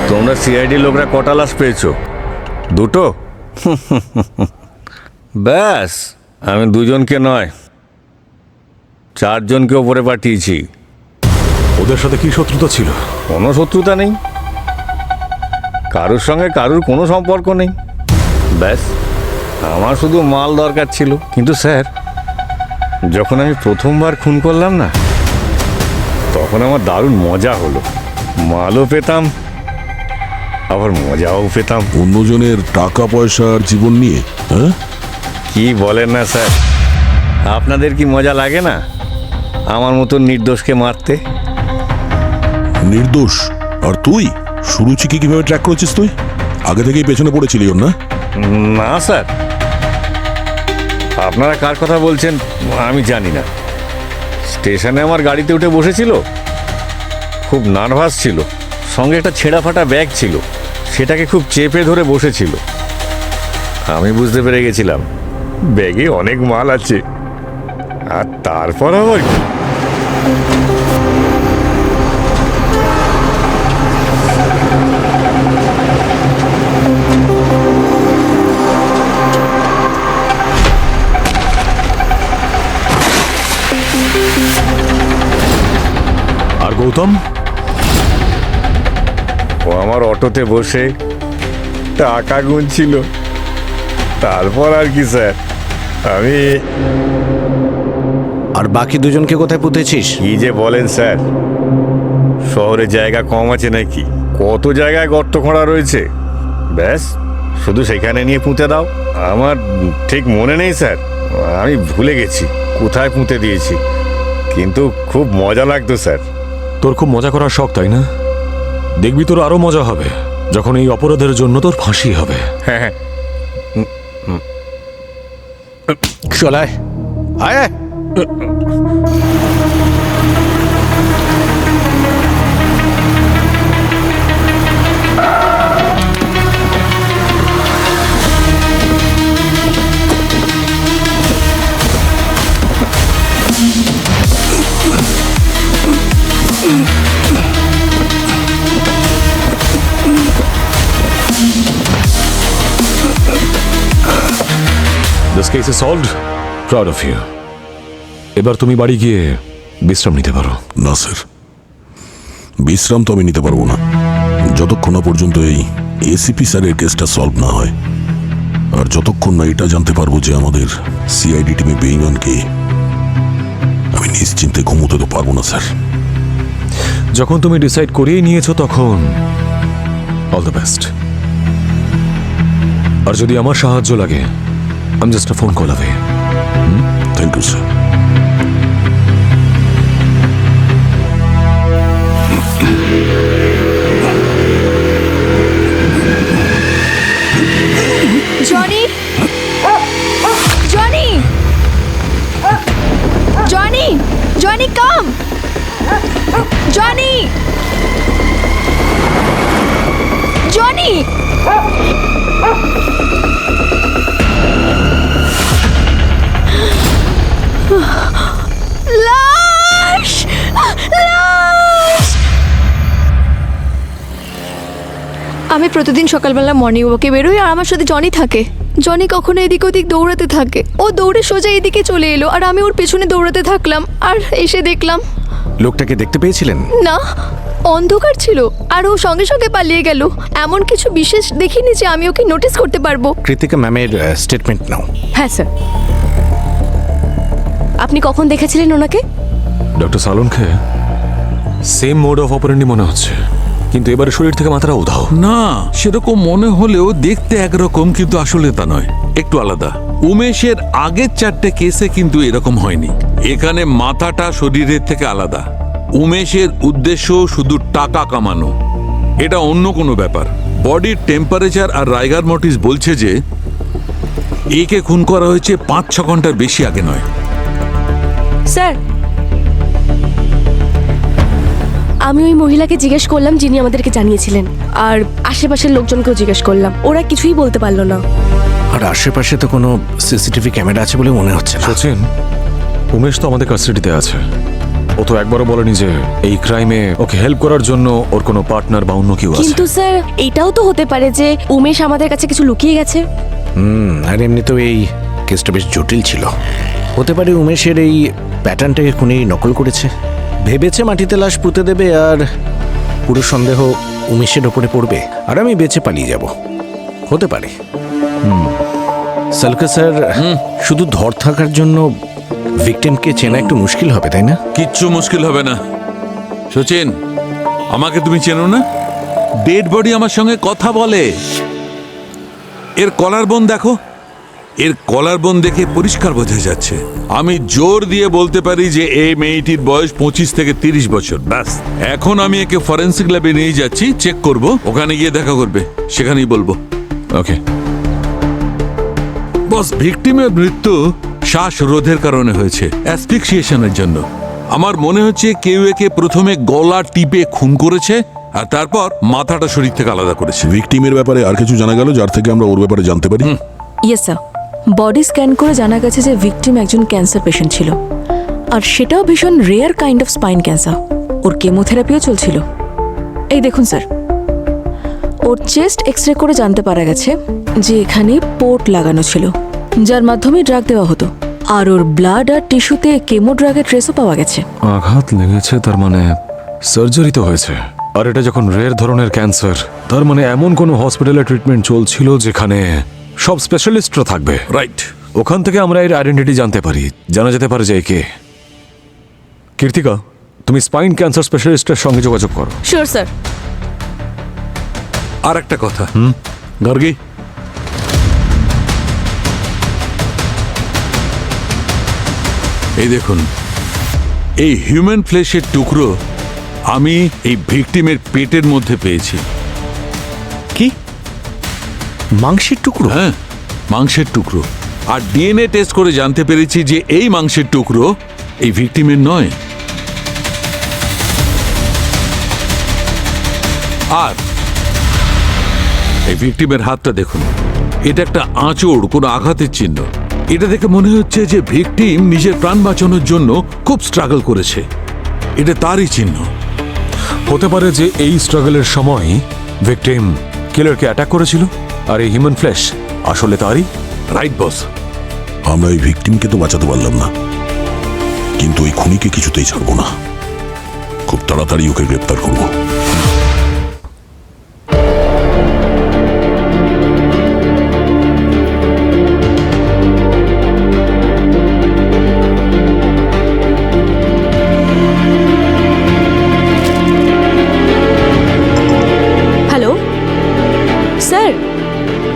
তোমরা সিআইডি লোকরা কটা লাশ পেয়েছো? দুটো? ব্যাস, আমি দুজনকে নয় 4 জনকে ওপরে পাঠিয়েছি। ওদের সাথে কি শত্রুতা ছিল? কোনো শত্রুতা নেই, কারোর সঙ্গে কারোর কোনো সম্পর্ক নেই। ব্যাস, আমার শুধু মাল দরকার ছিল। কিন্তু স্যার, যখন আমি প্রথমবার খুন করলাম না, তখন আমার দারুণ মজা হলো। মালও পেতাম, আবার মজাও পেতাম। অন্যজনের টাকা পয়সা আর জীবন নিয়ে, হ্যাঁ? কি বলেন না স্যার, আপনাদের কি মজা লাগে না আমার মতন নির্দোষকে মারতে? নির্দোষ? আর তুই সুরুচিকে কিভাবে ট্র্যাক করেছিস? তুই আগে থেকেই পেছনে পড়েছিলি ওর, না? না স্যার, আপনারা কার কথা বলছেন আমি জানি না। স্টেশনে আমার গাড়িতে উঠে বসেছিল, খুব নার্ভাস ছিল, সঙ্গে একটা ছেঁড়া ফাটা ব্যাগ ছিল, সেটাকে খুব চেপে ধরে বসেছিল। আমি বুঝতে পেরে গেছিলাম ব্যাগে অনেক মাল আছে। আর তারপর আবার কি, আর গৌতম? ও আমার অটোতে বসে টাকা গুনছিল। তারপর আর কি স্যার, আমি। আর বাকি দুজনকে কোথায় পুঁতেছিস? কি যে বলেন স্যার, শহরে জায়গা কম আছে নাকি? কত জায়গায় গর্ত খোঁড়া রয়েছে, ব্যাস শুধু সেখানে নিয়ে পুঁতে দাও। আমার ঠিক মনে নেই স্যার, আমি ভুলে গেছি কোথায় পুঁতে দিয়েছি, কিন্তু খুব মজা লাগতো স্যার। তোর খুব মজা করার শখ, তাই না? দেখবি তোর আরো মজা হবে যখন এই অপরাধের জন্য তোর ফাঁসি হবে। হ্যাঁ হ্যাঁ, চলায় আয়। This case is solved. Proud of you. এবার তুমি বাড়ি গিয়ে বিশ্রাম নিতে পারো। না স্যার, বিশ্রাম তো আমি নিতে পারবো না যতক্ষণ না পর্যন্ত এই এসিপি স্যারের কেসটা সলভ না হয়, আর যতক্ষণ না এটা জানতে পারবো যে আমাদের সিআইডি টিমে বেঈমানকে, আমি নিশ্চিন্তে ঘুমোতে তো পারবো না স্যার। যখন তুমি ডিসাইড করেই নিয়েছো তখন অল দ্য বেস্ট। আর যদি আমার সাহায্য লাগে, I'm just a phone call away. Thank you, sir. Johnny, Johnny, Johnny, Johnny, come, Johnny, Johnny. লাশ, লাশ। আমি প্রতিদিন সকালবেলা মর্নিং ওয়াকে বেরোই, আর আমার সাথে জনি থাকে। জনি কখনো এদিক ওদিক দৌড়াতে থাকে। ও দৌড়ে সোজা এদিকে চলে এলো, আর আমি ওর পেছনে দৌড়াতে থাকলাম, আর এসে দেখলাম। লোকটাকে দেখতে পেয়েছিলেন? না, অন্ধকার ছিল, আর ও সঙ্গে সঙ্গে পালিয়ে গেল। এমন কিছু বিশেষ দেখিনি যে আমি ওকে নোটিস করতে পারবো। কৃতিকা ম্যামের স্টেটমেন্ট নাও। হ্যাঁ স্যার। আপনি কখন দেখেছিলেন ওনাকে? ডক্টর সালনকে সেম মোড অফ অপারেন্ডি মনে হচ্ছে, কিন্তু এবারে শরীর থেকে মাথাটা উধাও। না, সেরকম মনে হলেও দেখতে একরকম, কিন্তু আসলে তা নয়, একটু আলাদা। উমেশের আগের 4টে কেসে কিন্তু এরকম হয়নি। এখানে মাথাটা শরীরের থেকে আলাদা। উমেশের উদ্দেশ্য শুধু টাকা কামানো, এটা অন্য কোনো ব্যাপার। বডির টেম্পারেচার আর রাইগার মর্টিস বলছে যে একে খুন করা হয়েছে 5-6 ঘন্টার বেশি আগে নয়। স্যার, আমি ওই মহিলাকে জিজ্ঞেস করলাম যিনি আমাদেরকে জানিয়েছিলেন, আর আশেপাশের লোকজনকেও জিজ্ঞেস করলাম, ওরা কিছুই বলতে পারলো না। আর আশেপাশে তো কোনো সিসিটিভি ক্যামেরা আছে বলে মনে হচ্ছে না। সচিন, উমেশ তো আমাদের কাস্টাডিতে আছে। ও তো একবারও বলেনি যে এই ক্রাইমে ওকে হেল্প করার জন্য ওর কোনো পার্টনার বা অন্য কেউ আছে। কিন্তু স্যার, এটাও তো হতে পারে যে উমেশ আমাদের কাছে কিছু লুকিয়ে গেছে। আর এমনি তো এই কেসটা বেশ জটিল ছিল। হতে পারে উমেশের এই প্যাটার্নটাকে খুনি নকল করেছে, ভেবেছে মাটিতে লাশ পুঁতে দেবে আর পুরো সন্দেহ উমেশের ওপরে পড়বে আর আমি বেঁচে পালিয়ে যাব। হতে পারে। সালকা স্যার, শুধু ধর থাকার জন্য ভিকটিমকে চেনা একটু মুশকিল হবে, তাই না? কিচ্ছু মুশকিল হবে না। সচিন, আমাকে তুমি চেনো না? ডেড বডি আমার সঙ্গে কথা বলে। এর কলার বোন দেখো, এর কলার বোন দেখে পরিষ্কার বোঝা যাচ্ছে। আমি জোর দিয়ে বলতে পারি যে এই মেয়েটির বয়স 25 থেকে 30 বছর। ব্যাস, এখন আমি একে ফরেন্সিক ল্যাবে নিয়ে যাচ্ছি, চেক করব। ওখানে গিয়ে দেখা করবে, সেখানেই বলবো। ওকে বস, ভিকটিমের মৃত্যু শ্বাসরোধের কারণে হয়েছে, অ্যাসফিক্সিয়েশনের জন্য। আমার মনে হচ্ছে কেউ একে প্রথমে গলা টিপে খুন করেছে আর তারপর মাথাটা শরীর থেকে আলাদা করেছে। ভিকটিমের ব্যাপারে আর কিছু জানা গেল যার থেকে আমরা ওর ব্যাপারে জানতে পারি? ইয়েস স্যার, বডি স্ক্যান করে জানা গেছে যে ভিকটিম একজন ক্যান্সার পেশেন্ট ছিল, আর সেটাও ভীষণ rare kind of spine cancer. ওর কেমোথেরাপিও চলছিল। এই দেখুন স্যার, ওর চেস্ট এক্সরে করে জানতে পারা গেছে যে এখানে পোর্ট লাগানো ছিল, যার মাধ্যমে ড্রাগ দেওয়া হতো। আর ওর ব্লাড আর টিস্যুতে কেমো ড্রাগের ট্রেসও পাওয়া গেছে। আঘাত লেগেছে, তার মানে সার্জারি তো হয়েছে। আর এটা যখন রেয়ার ধরনের ক্যান্সার, তার মানে এমন কোনো হসপিটালে ট্রিটমেন্ট চলছিল যেখানে সব স্পেশালিস্টরা থাকবে। রাইট, ওখান থেকে আমরা এর আইডেন্টিটি জানতে পারি, জানা যেতে পারে যে কে। কীর্তিকা, তুমি স্পাইন ক্যান্সার স্পেশালিস্টের সঙ্গে যোগাযোগ করো। Sure sir. আর একটা কথা, গার্গী, এই দেখুন, এই হিউম্যান ফ্লেশের টুকরো আমি এই ভিকটিমের পেটের মধ্যে পেয়েছি। কি? মাংসের টুকরো? হ্যাঁ, মাংসের টুকরো। আর ডিএনএ টেস্ট করে জানতে পেরেছি যে এই মাংসের টুকরো এই ভিকটিমের নয়। আর এই ভিকটিমের হাতটা দেখুন, এটা একটা আঁচড়, কোনো আঘাতের চিহ্ন। এটা দেখে মনে হচ্ছে যে ভিকটিম নিজের প্রাণ বাঁচানোর জন্য খুব স্ট্রাগল করেছে। এটা তারই চিহ্ন। হতে পারে যে এই স্ট্রাগলের সময় ভিকটিম কিলারকে অ্যাটাক করেছিল, আর এই হিউম্যান ফ্লেশ আসলে তারই। রাইট বস। আমরা এই ভিকটিমকে তো বাঁচাতে পারলাম না, কিন্তু ওই খুনিকে কিছুতেই ছাড়বো না। খুব তাড়াতাড়ি ওকে গ্রেপ্তার করবো।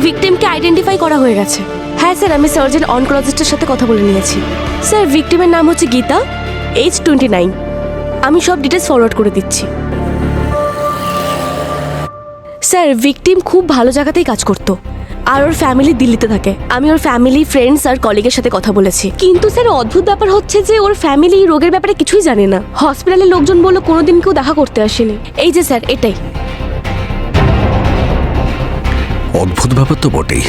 ভিকটিমকে আইডেন্টিফাই করা হয়ে গেছে। হ্যাঁ স্যার, আমি সার্জন অনকোলজিস্টের সাথে কথা বলে নিয়েছি। স্যার, ভিকটিমের নাম হচ্ছে গীতা, এজ 29। আমি সব ডিটেলস ফরওয়ার্ড করে দিচ্ছি। স্যার, ভিকটিম খুব ভালো জায়গাতেই কাজ করত, আর ওর ফ্যামিলি দিল্লিতে থাকে। আমি ওর ফ্যামিলি, ফ্রেন্ডস আর কলিগের সাথে কথা বলেছি। কিন্তু স্যার, অদ্ভুত ব্যাপার হচ্ছে যে ওর ফ্যামিলি রোগের ব্যাপারে কিছুই জানে না। হসপিটালের লোকজন বললো কোনোদিন কেউ দেখা করতে আসেনি। এই যে স্যার, এটাই। অদ্ভুত ব্যাপার তো বটেই।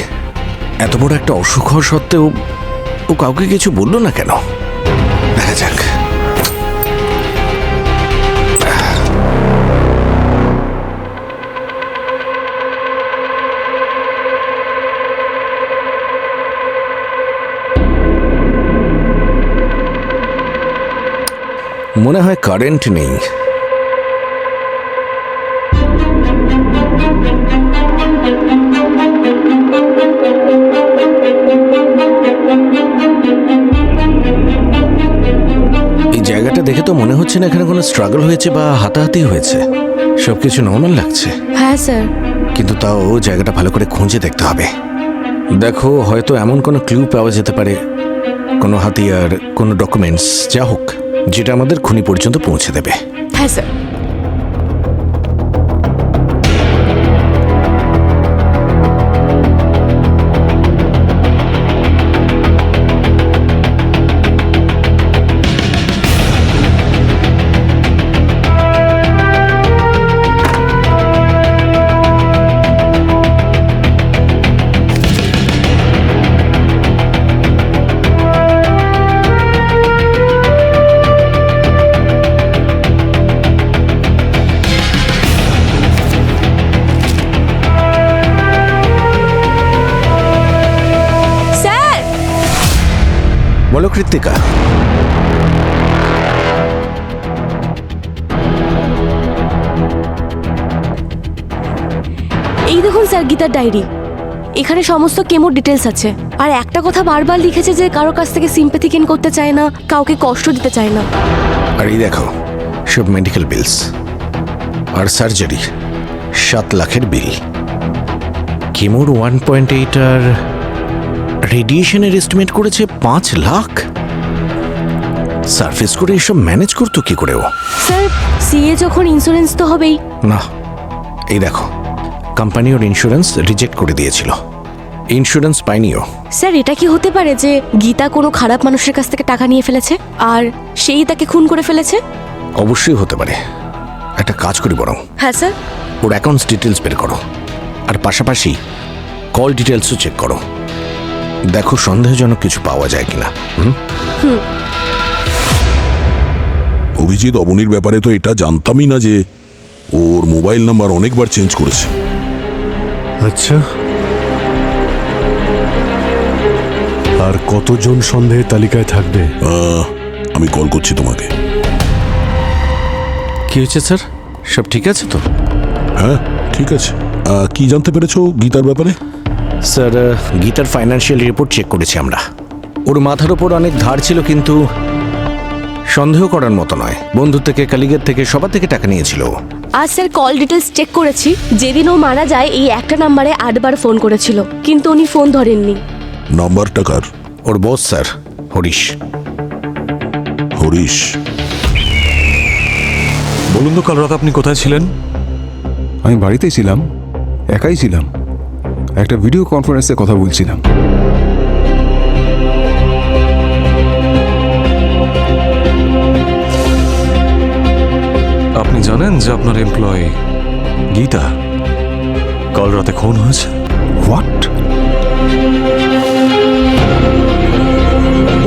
এত বড় একটা অসুখ হওয়া সত্ত্বেও ও কাউকে কিছু বললো না কেন? দেখা যাক। মনে হয় কারেন্ট নেই। জায়গাটা দেখে তো মনে হচ্ছে না এখানে কোনো স্ট্রাগল হয়েছে বা হাতাহাতি হয়েছে। সবকিছু নর্মাল লাগছে। হ্যাঁ স্যার, কিন্তু তাও জায়গাটা ভালো করে খুঁজে দেখতে হবে। দেখো, হয়তো এমন কোনো ক্লু পাওয়া যেতে পারে, কোনো হাতিয়ার, কোনো ডকুমেন্টস, যা হোক, যেটা আমাদের খুনি পর্যন্ত পৌঁছে দেবে। হ্যাঁ স্যার। বলো কৃত্তিকা। এই দেখুন স্যার গীতার ডায়েরি, এখানে সমস্ত কেমোর ডিটেলস আছে। আর একটা কথা বারবার লিখেছে যে কারো কাছ থেকে সিম্প্যাথি গেইন করতে চায় না, কাউকে কষ্ট দিতে চায় না। আর এই দেখো সব মেডিকেল বিলস আর সার্জারি, 7 লাখের বিল। কেমোর 1.8 আর রেডিয়েশনের এস্টিমেট করেছে 5 লাখ। সার্ফেস করে এসব ম্যানেজ করতো কি করে ও? স্যার সিএ যখন ইন্স্যুরেন্স তো হবেই। না, এই দেখো, কোম্পানি ওর ইন্স্যুরেন্স রিজেক্ট করে দিয়েছিল, ইন্স্যুরেন্স পাইনিও। স্যার এটা কি হতে পারে যে গীতা কোনো খারাপ মানুষের কাছ থেকে টাকা নিয়ে ফেলেছে আর সেই তাকে খুন করে ফেলেছে? অবশ্যই হতে পারে। একটা কাজ করি বরং, হ্যাঁ স্যার। ওর অ্যাকাউন্টস ডিটেলস বের করো, আর পাশাপাশি কল ডিটেলসও চেক করো, দেখো সন্দেহজনক কিছু পাওয়া যায় কিনা। অভিজিৎ, অবনীর ব্যাপারে তো এটা জানতামই না যে ওর মোবাইল নাম্বার অনেকবার চেঞ্জ করেছে। আচ্ছা, আর কতজন সন্দেহের তালিকায় থাকবে? আমি কল করছি তোমাকে। কি হয়েছে স্যার, সব ঠিক আছে তো? হ্যাঁ ঠিক আছে। কি জানতে পেরেছো গীতার ব্যাপারে? স্যার, গীতার ফাইন্যান্সিয়াল রিপোর্ট চেক করেছি আমরা। ওর মাথার ওপর অনেক ধার ছিল, কিন্তু সন্দেহ করার মতো নয়। বন্ধু থেকে, কালিগের থেকে, সবার থেকে টাকা নিয়েছিল। আর স্যার কল ডিটেলস চেক করেছি, যেদিন ও মারা যায় এই একটা নাম্বারে 8 বার ফোন করেছিল, কিন্তু উনি ফোন ধরেননি। নাম্বারটা কার? ওর বস স্যার, হরিশ। হরিশ? বলুন তো, কাল রাত আপনি কোথায় ছিলেন? আমি বাড়িতেই ছিলাম, একাই ছিলাম, একটা ভিডিও কনফারেন্সে কথা বলছিলাম। আপনি জানেন যে আপনার এমপ্লয়ি গীতা কাল রাতে খুন হয়েছে? হোয়াট?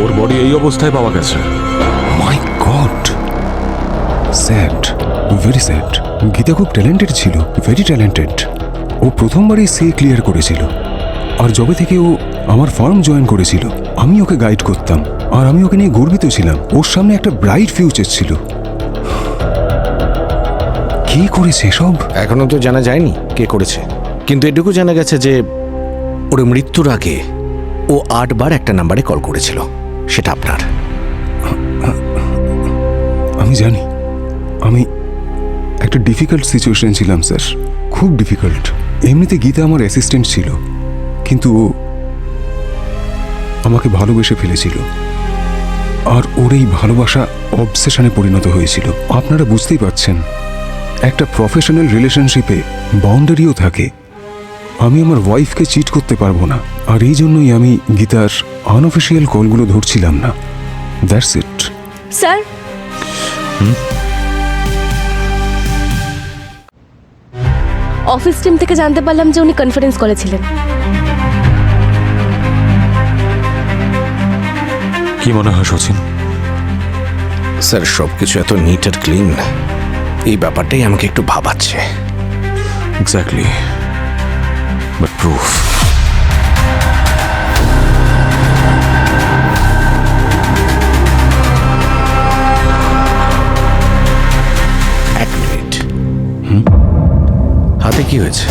ওর বডি এই অবস্থায় পাওয়া গেছে। মাই god, sad, very sad. Gita খুব ট্যালেন্টেড ছিল, ভেরি ট্যালেন্টেড। ও প্রথমবারই সে ক্লিয়ার করেছিল, আর যবে থেকে ও আমার ফার্ম জয়েন করেছিল আমি ওকে গাইড করতাম, আর আমি ওকে নিয়ে গর্বিত ছিলাম। ওর সামনে একটা ব্রাইট ফিউচার ছিল। কি করেছে সব? এখনো তো জানা যায়নি কে করেছে, কিন্তু এটুকু জানা গেছে যে ওর মৃত্যুর আগে ও 8 বার একটা নাম্বারে কল করেছিল, সেটা আপনার। আমি জানি, আমি একটা ডিফিকাল্ট সিচুয়েশন ছিলাম স্যার, খুব ডিফিকাল্ট। এমনিতে গীতা আমার অ্যাসিস্ট্যান্ট ছিল, কিন্তু ও আমাকে ভালোবেসে ফেলেছিল, আর ওর এই ভালোবাসা অবসেশনে পরিণত হয়েছিল। আপনারা বুঝতেই পারছেন, একটা প্রফেশনাল রিলেশনশিপে বাউন্ডারিও থাকে। আমি আমার ওয়াইফকে চিট করতে পারবো না, আর এই জন্যই আমি গীতার আনঅফিসিয়াল কলগুলো ধরছিলাম না। That's it. Sir, office team থেকে জানতে পারলাম যে উনি কনফারেন্স করেছিলেন। কি মনে হয় সচিন? স্যার, সবকিছু এত নিট আর ক্লিন, এই ব্যাপারটাই আমাকে একটু ভাবাচ্ছে। Exactly, but proof? এক মিনিট, হাতে কি হয়েছে?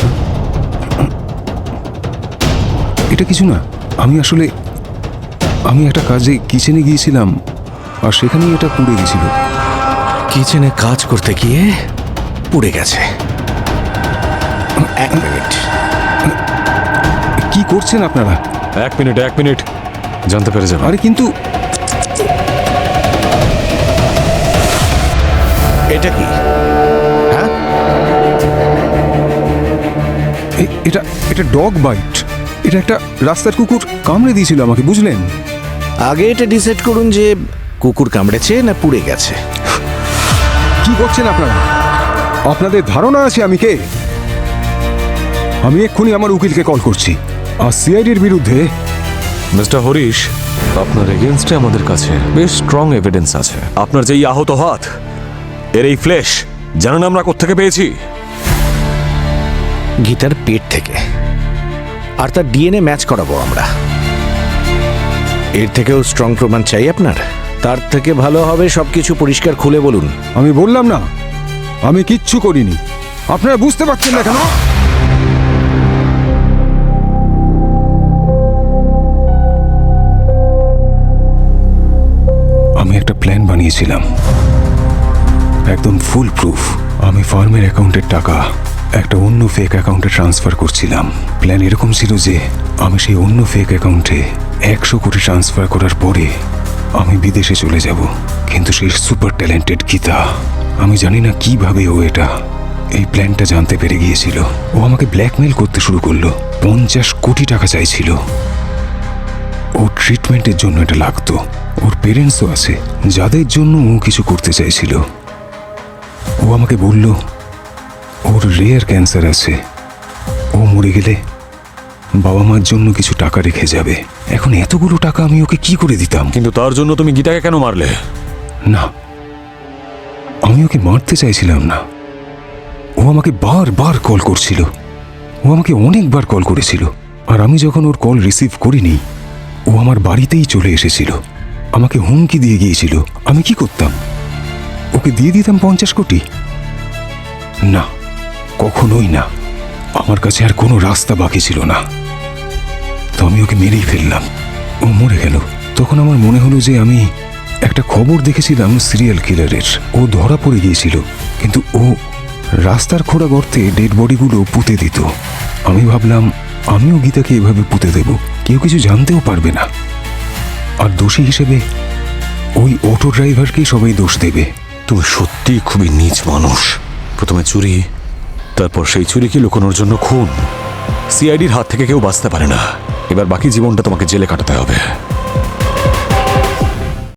এটা কিছু না, আমি একটা কাজে কিচেনে গিয়েছিলাম, আর সেখানেই এটা পুড়ে গেছিল। কিচেনে কাজ করতে গিয়ে পুড়ে গেছে? এক মিনিট, কি করছেন আপনারা? এক মিনিট জানতে পেরে যাবে। আরে কিন্তু এটা কি? হ্যাঁ, এটা এটা ডগ বাইট। এটা একটা রাস্তার কুকুর কামড়ে দিয়েছিল আমাকে, বুঝলেন? আগে এটা ডিসাইড করুন যে কুকুর কামড়েছে না পুড়ে গেছে। কি করছেন আপনারা? আপনাদের ধারণা আছে আমি কে? আমি এক্ষুনি আমার উকিলকে কল করছি। আর সিআইডির বিরুদ্ধে মিস্টার হরিশ, আপনার এগেনস্টে আমাদের কাছে বেশ স্ট্রং এভিডেন্স আছে। আপনার যেই আহত হাত, এর এই ফ্লেশ জানেন আমরা কোত্থেকে পেয়েছি? গীতার পেট থেকে। আর তার ডিএনএ ম্যাচ করাবো আমরা। এর থেকেও স্ট্রং প্রমাণ চাই আপনার? তার থেকে ভালো হবে সবকিছু পরিষ্কার খুলে বলুন। আমি বললাম না আমি কিচ্ছু করিনি। আপনারা বুঝতে পারছেন না কেন? আমি একটা প্ল্যান বানিয়েছিলাম, একদম ফুল প্রুফ। আমি ফার্মের অ্যাকাউন্টের টাকা একটা অন্য ফেক অ্যাকাউন্টে ট্রান্সফার করছিলাম। প্ল্যান এরকম ছিল যে আমি সেই অন্য ফেক অ্যাকাউন্টে 100 কোটি ট্রান্সফার করার পরে আমি বিদেশে চলে যাব। কিন্তু সেই সুপার ট্যালেন্টেড গীতা, আমি জানি না কিভাবে ও এই প্ল্যানটা জানতে পেরে গিয়েছিল। ও আমাকে ব্ল্যাকমেল করতে শুরু করলো। 50 কোটি টাকা চাইছিল। ওর ট্রিটমেন্টের জন্য এটা লাগতো। ওর পেরেন্টসও আছে যাদের জন্য ও কিছু করতে চাইছিল। ও আমাকে বলল ওর রেয়ার ক্যান্সার আছে, ও মরে গেলে বাবা মার জন্য কিছু টাকা রেখে যাবে। এখন এতগুলো টাকা আমি ওকে কি করে দিতাম? কিন্তু তার জন্য তুমি গীতাকে কেন মারলে? না, আমি ওকে মারতে চাইছিলাম না। ও আমাকে বারবার কল করছিল। ও আমাকে অনেকবার কল করেছিল। আর আমি যখন ওর কল রিসিভ করিনি, ও আমার বাড়িতেই চলে এসেছিল। আমাকে হুমকি দিয়ে গিয়েছিল। আমি কি করতাম? ওকে দিয়ে দিতাম 50 কোটি? না, কখনোই না। আমার কাছে আর কোনো রাস্তা বাকি ছিল না। তো আমি ওকে মেরেই ফেললাম। ও মরে গেল। তখন আমার মনে হলো যে আমি একটা খবর দেখেছিলাম সিরিয়াল কিলারের। ও ধরা পড়ে গিয়েছিল, কিন্তু ও রাস্তার খোঁড়া গর্তে ডেড বডিগুলো পুঁতে দিত। আমি ভাবলাম আমিও গীতাকে এভাবে পুঁতে দেব, কেউ কিছু জানতেও পারবে না। আর দোষী হিসেবে ওই অটো ড্রাইভারকেই সবাই দোষ দেবে। তুমি সত্যি খুবই নীচ মানুষ। প্রথমে চুরি, তারপর সেই চুরিকে লুকানোর জন্য খুন। সিআইডির হাত থেকে কেউ বাঁচতে পারে না। এবার বাকি জীবনটা তোমাকে জেলে কাটাতে হবে।